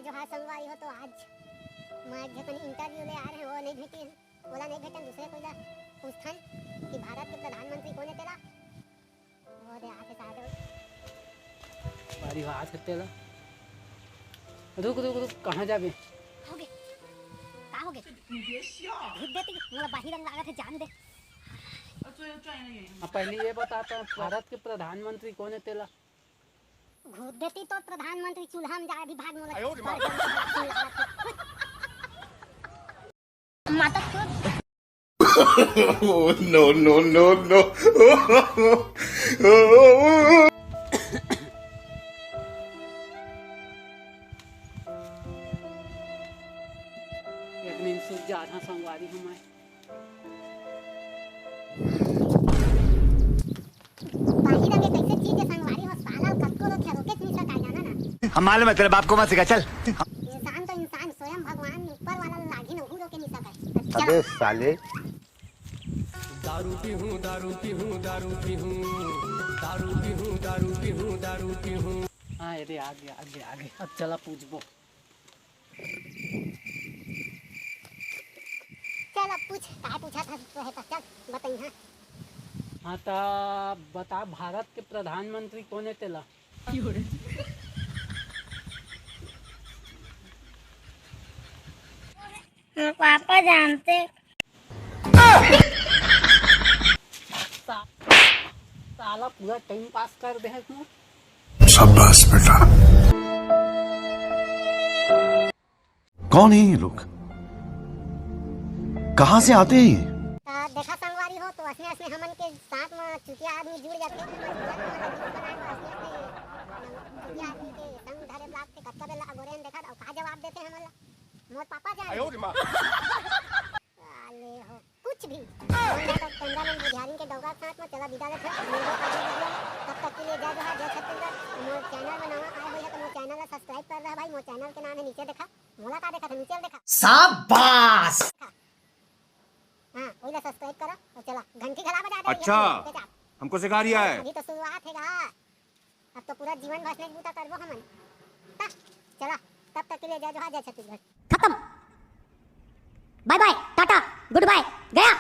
जोहार संगवारी हो। तो आज मैं जखन इंटरव्यू ले आ रहे हैं वो नहीं भेटी बोला नहीं भेटन दूसरे कोई पूछथन कि भारत के प्रधानमंत्री कौन है तेरा वो दे आके साथ बारी हाथ करते ला रुक रुक रुक कहाँ जाबे होगे का होगे भेज देती मोला बाही रंग लागत है जान दे। पहले ये बताता भारत के प्रधानमंत्री कौन है तेला घूट देती तो प्रधानमंत्री चूल्हा में जा भाग मोला माता No, no, no, no. एक दिन से ज्यादा संगवारी हूँ मैं बाही रंग कैसे चीज है संगवारी हो साला कक्को लो खेलो के नहीं सका जाना ना हम मालूम है तेरे बाप को मत सिखा चल। इंसान तो इंसान स्वयं भगवान ऊपर वाला लागी न हो के नहीं सका। अबे साले दारू पीहूं दारू पीहूं दारू पीहूं दारू पीहूं दारू पीहूं दारू पीहूं। हाँ अरे आगे आगे आगे अब चला पूछबो चल अब पूछ काय पूछा था तो है तो चल बताई। हाँ ता बता भारत के प्रधानमंत्री कौन है तेला पापा जानते साला पूरा टाइम पास कर दे तू। शाबाश बेटा। कौन है ये लोग? कहाँ से आते हैं ये? देखा संगवारी हो तो असने असने हमन के साथ में चुतिया आदमी जुड़ जाते हैं चुतिया आदमी के संग धरे ब्लॉक के कत्ता बेला गोरेन देखा और का जवाब देते हैं हमला मोर पापा जान आले हो कुछ भी मैं तो कंदा में बुझारी के डोगा साथ में चला विदा लेते तब तक के लिए जय जोहार जय छत्तीसगढ़। मोर चैनल में नवा आए हो तो मोर चैनल को सब्सक्राइब कर रहा भाई। मोर चैनल के नाम है नीचे देखा मोला का देखा था नीचे देखा शाबाश। हां ओला सब्सक्राइब करो और चला घंटी खला बजा दे। अच्छा हमको सिखा रिया है। अभी तो शुरुआत है गा अब तो पूरा जीवन भर बूता करबो हमन चला तब तक के लिए जय जोहार जय छत्तीसगढ़। खत्म bye bye tata good bye गया।